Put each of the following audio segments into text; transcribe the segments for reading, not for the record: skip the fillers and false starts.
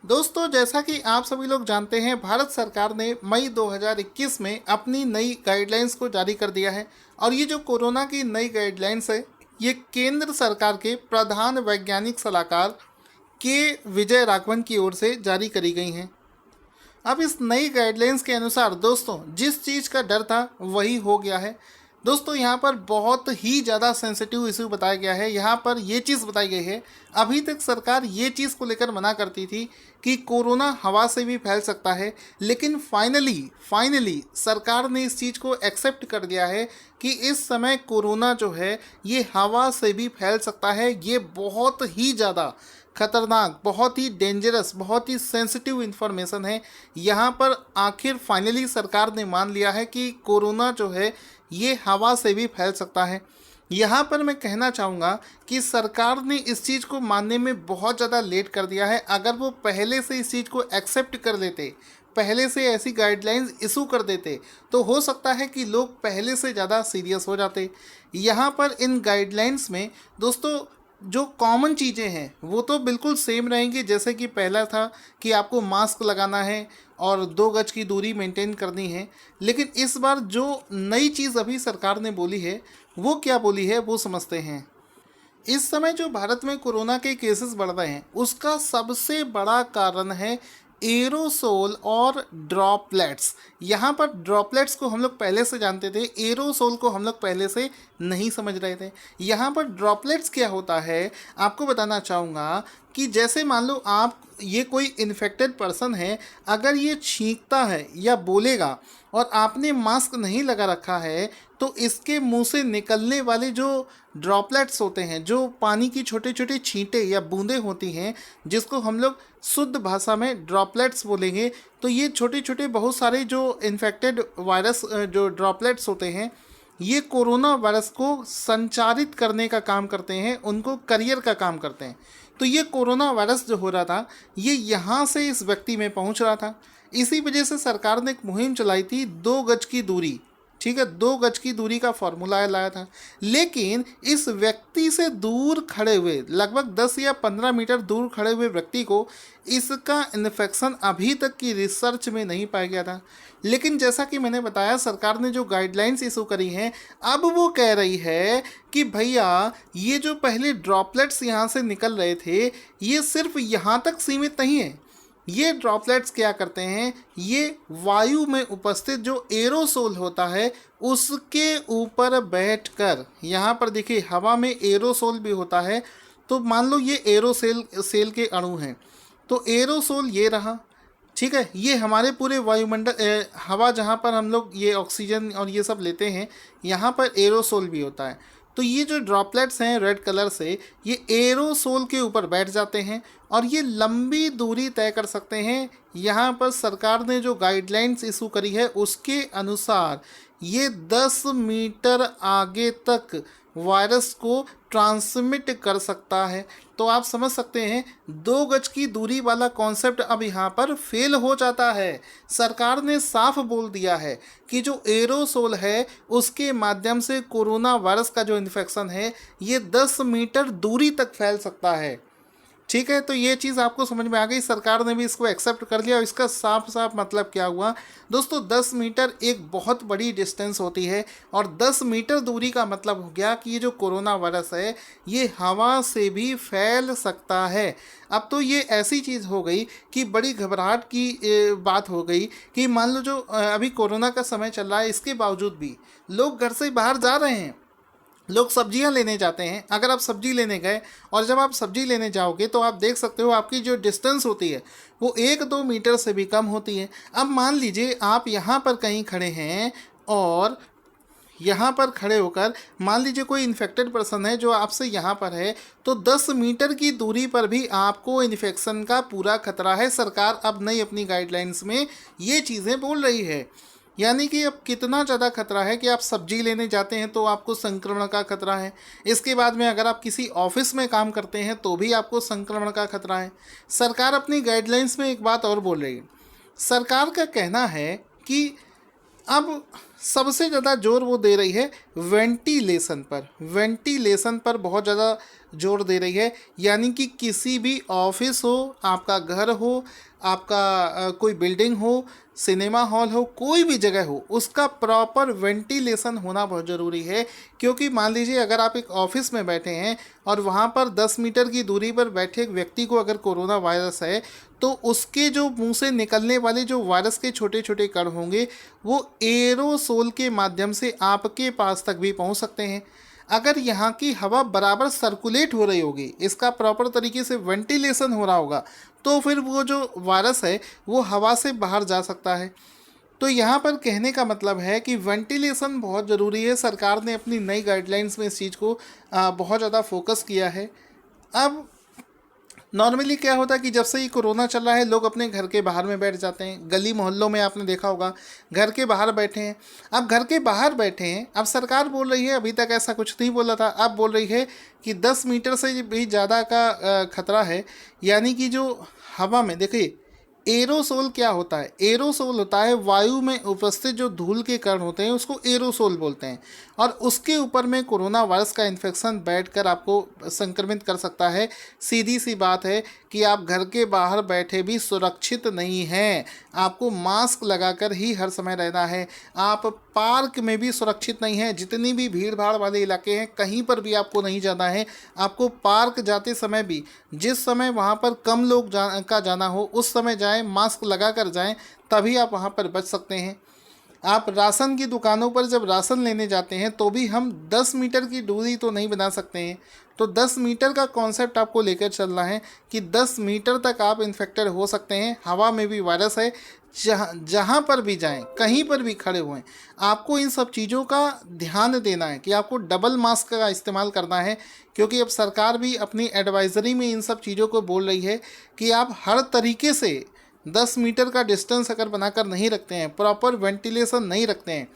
दोस्तों, जैसा कि आप सभी लोग जानते हैं, भारत सरकार ने मई 2021 में अपनी नई गाइडलाइंस को जारी कर दिया है। और ये जो कोरोना की नई गाइडलाइंस है, ये केंद्र सरकार के प्रधान वैज्ञानिक सलाहकार के विजय राघवन की ओर से जारी करी गई हैं। अब इस नई गाइडलाइंस के अनुसार दोस्तों, जिस चीज़ का डर था वही हो गया है। दोस्तों, यहाँ पर बहुत ही ज़्यादा सेंसिटिव इशू बताया गया है। यहाँ पर ये चीज़ बताई गई है, अभी तक सरकार ये चीज़ को लेकर मना करती थी कि कोरोना हवा से भी फैल सकता है, लेकिन फाइनली सरकार ने इस चीज़ को एक्सेप्ट कर दिया है कि इस समय कोरोना जो है ये हवा से भी फैल सकता है। ये बहुत ही ज़्यादा खतरनाक, बहुत ही डेंजरस, बहुत ही सेंसिटिव इन्फॉर्मेशन है। यहाँ पर आखिर फाइनली सरकार ने मान लिया है कि कोरोना जो है ये हवा से भी फैल सकता है। यहाँ पर मैं कहना चाहूँगा कि सरकार ने इस चीज़ को मानने में बहुत ज़्यादा लेट कर दिया है। अगर वो पहले से इस चीज़ को एक्सेप्ट कर लेते, पहले से ऐसी गाइडलाइंस इशू कर देते, तो हो सकता है कि लोग पहले से ज़्यादा सीरियस हो जाते। यहाँ पर इन गाइडलाइंस में दोस्तों जो कॉमन चीज़ें हैं वो तो बिल्कुल सेम रहेंगी। जैसे कि पहला था कि आपको मास्क लगाना है और 2 गज की दूरी मेंटेन करनी है। लेकिन इस बार जो नई चीज़ अभी सरकार ने बोली है, वो क्या बोली है वो समझते हैं। इस समय जो भारत में कोरोना के केसेस बढ़ रहे हैं, उसका सबसे बड़ा कारण है एरोसोल और ड्रॉपलेट्स। यहाँ पर ड्रॉपलेट्स को हम लोग पहले से जानते थे, एरोसोल को हम लोग पहले से नहीं समझ रहे थे। यहाँ पर ड्रॉपलेट्स क्या होता है, आपको बताना चाहूँगा कि जैसे मान लो आप, ये कोई इन्फेक्टेड पर्सन है, अगर ये छींकता है या बोलेगा और आपने मास्क नहीं लगा रखा है, तो इसके मुंह से निकलने वाले जो ड्रॉपलेट्स होते हैं, जो पानी की छोटे छोटे छींटे या बूंदें होती हैं, जिसको हम लोग शुद्ध भाषा में ड्रॉपलेट्स बोलेंगे, तो ये छोटे छोटे बहुत सारे जो इन्फेक्टेड वायरस जो ड्रॉपलेट्स होते हैं, ये कोरोना वायरस को संचारित करने का काम करते हैं, उनको करियर का काम करते हैं। तो ये कोरोना वायरस जो हो रहा था, ये यहाँ से इस व्यक्ति में पहुँच रहा था। इसी वजह से सरकार ने एक मुहिम चलाई थी, 2 गज की दूरी। ठीक है, 2 गज की दूरी का फॉर्मूला लाया था। लेकिन इस व्यक्ति से दूर खड़े हुए, लगभग 10 या 15 मीटर दूर खड़े हुए व्यक्ति को इसका इन्फेक्शन अभी तक की रिसर्च में नहीं पाया गया था। लेकिन जैसा कि मैंने बताया, सरकार ने जो गाइडलाइंस इशू करी हैं, अब वो कह रही है कि भैया ये जो पहले ड्रॉपलेट्स यहाँ से निकल रहे थे, ये सिर्फ यहाँ तक सीमित नहीं है। ये ड्रॉपलेट्स क्या करते हैं, ये वायु में उपस्थित जो एरोसोल होता है उसके ऊपर बैठकर, यहाँ पर देखिए हवा में एरोसोल भी होता है, तो मान लो ये सेल के अणु हैं, तो एरोसोल ये रहा। ठीक है, ये हमारे पूरे वायुमंडल, हवा जहाँ पर हम लोग ये ऑक्सीजन और ये सब लेते हैं, यहाँ पर एरोसोल भी होता है। तो ये जो ड्रॉपलेट्स हैं रेड कलर से, ये एरोसोल के ऊपर बैठ जाते हैं और ये लंबी दूरी तय कर सकते हैं। यहाँ पर सरकार ने जो गाइडलाइंस इशू करी है उसके अनुसार ये 10 मीटर आगे तक वायरस को ट्रांसमिट कर सकता है। तो आप समझ सकते हैं, 2 गज की दूरी वाला कॉन्सेप्ट अब यहाँ पर फेल हो जाता है। सरकार ने साफ बोल दिया है कि जो एरोसोल है उसके माध्यम से कोरोना वायरस का जो इन्फेक्शन है ये 10 मीटर दूरी तक फैल सकता है। ठीक है, तो ये चीज़ आपको समझ में आ गई, सरकार ने भी इसको एक्सेप्ट कर लिया। और इसका साफ साफ मतलब क्या हुआ दोस्तों, 10 मीटर एक बहुत बड़ी डिस्टेंस होती है, और 10 मीटर दूरी का मतलब हो गया कि ये जो कोरोना वायरस है ये हवा से भी फैल सकता है। अब तो ये ऐसी चीज़ हो गई कि बड़ी घबराहट की बात हो गई कि मान लो जो अभी कोरोना का समय चल रहा है, इसके बावजूद भी लोग घर से बाहर जा रहे हैं, लोग सब्जियां लेने जाते हैं। अगर आप सब्जी लेने गए और जब आप सब्जी लेने जाओगे तो आप देख सकते हो आपकी जो डिस्टेंस होती है वो 1-2 मीटर से भी कम होती है। अब मान लीजिए आप यहाँ पर कहीं खड़े हैं और यहाँ पर खड़े होकर मान लीजिए कोई इन्फेक्टेड पर्सन है जो आपसे यहाँ पर है, तो 10 मीटर की दूरी पर भी आपको इन्फेक्शन का पूरा खतरा है। सरकार अब नई अपनी गाइडलाइंस में ये चीज़ें बोल रही है। यानी कि अब कितना ज़्यादा खतरा है कि आप सब्जी लेने जाते हैं तो आपको संक्रमण का खतरा है। इसके बाद में अगर आप किसी ऑफिस में काम करते हैं तो भी आपको संक्रमण का खतरा है। सरकार अपनी गाइडलाइंस में एक बात और बोल रही है। सरकार का कहना है कि अब सबसे ज़्यादा जोर वो दे रही है वेंटिलेशन पर। वेंटिलेशन पर बहुत ज़्यादा जोर दे रही है। यानी कि किसी भी ऑफिस हो, आपका घर हो, आपका कोई बिल्डिंग हो, सिनेमा हॉल हो, कोई भी जगह हो, उसका प्रॉपर वेंटिलेशन होना बहुत ज़रूरी है। क्योंकि मान लीजिए अगर आप एक ऑफिस में बैठे हैं और वहाँ पर 10 मीटर की दूरी पर बैठे एक व्यक्ति को अगर कोरोना वायरस है, तो उसके जो मुंह से निकलने वाले जो वायरस के छोटे छोटे कण होंगे वो एरोसोल के माध्यम से आपके पास तक भी पहुँच सकते हैं। अगर यहाँ की हवा बराबर सर्कुलेट हो रही होगी, इसका प्रॉपर तरीके से वेंटिलेशन हो रहा होगा, तो फिर वो जो वायरस है वो हवा से बाहर जा सकता है। तो यहाँ पर कहने का मतलब है कि वेंटिलेशन बहुत ज़रूरी है। सरकार ने अपनी नई गाइडलाइंस में इस चीज़ को बहुत ज़्यादा फोकस किया है। अब नॉर्मली क्या होता है कि जब से ये कोरोना चल रहा है, लोग अपने घर के बाहर में बैठ जाते हैं। गली मोहल्लों में आपने देखा होगा घर के बाहर बैठे हैं। अब घर के बाहर बैठे हैं, अब सरकार बोल रही है, अभी तक ऐसा कुछ नहीं बोला था, अब बोल रही है कि 10 मीटर से भी ज़्यादा का खतरा है। यानी कि जो हवा में देखिए, एरोसोल क्या होता है? एरोसोल होता है वायु में उपस्थित जो धूल के कण होते हैं, उसको एरोसोल बोलते हैं। और उसके ऊपर में कोरोना वायरस का इन्फेक्शन बैठकर आपको संक्रमित कर सकता है। सीधी सी बात है कि आप घर के बाहर बैठे भी सुरक्षित नहीं हैं। आपको मास्क लगाकर ही हर समय रहना है। आप पार्क में भी सुरक्षित नहीं हैं। जितनी भी भीड़ भाड़ वाले इलाके हैं, कहीं पर भी आपको नहीं जाना है। आपको पार्क जाते समय भी जिस समय वहाँ पर कम लोग का जाना हो, उस समय जाएं, मास्क लगा कर जाएं, तभी आप वहाँ पर बच सकते हैं। आप राशन की दुकानों पर जब राशन लेने जाते हैं तो भी हम 10 मीटर की दूरी तो नहीं बना सकते हैं। तो 10 मीटर का कॉन्सेप्ट आपको लेकर चलना है कि 10 मीटर तक आप इन्फेक्टेड हो सकते हैं। हवा में भी वायरस है। जहाँ पर भी जाएं, कहीं पर भी खड़े हुए, आपको इन सब चीज़ों का ध्यान देना है कि आपको डबल मास्क का इस्तेमाल करना है। क्योंकि अब सरकार भी अपनी एडवाइजरी में इन सब चीज़ों को बोल रही है कि आप हर तरीके से 10 मीटर का डिस्टेंस अगर बनाकर नहीं रखते हैं, प्रॉपर वेंटिलेशन नहीं रखते हैं,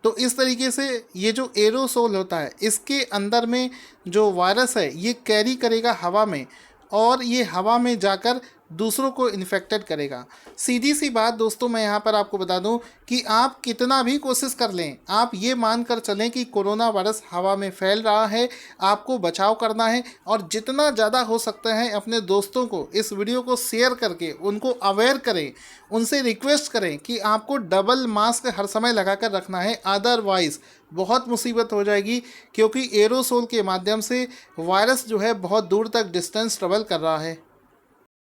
तो इस तरीके से ये जो एरोसोल होता है, इसके अंदर में जो वायरस है ये कैरी करेगा हवा में, और ये हवा में जाकर दूसरों को इन्फेक्टेड करेगा। सीधी सी बात दोस्तों, मैं यहाँ पर आपको बता दूँ कि आप कितना भी कोशिश कर लें, आप ये मान कर चलें कि कोरोना वायरस हवा में फैल रहा है, आपको बचाव करना है। और जितना ज़्यादा हो सकता है अपने दोस्तों को इस वीडियो को शेयर करके उनको अवेयर करें, उनसे रिक्वेस्ट करें कि आपको डबल मास्क हर समय लगा कर रखना है। अदरवाइज़ बहुत मुसीबत हो जाएगी, क्योंकि एरोसोल के माध्यम से वायरस जो है बहुत दूर तक डिस्टेंस ट्रेवल कर रहा है।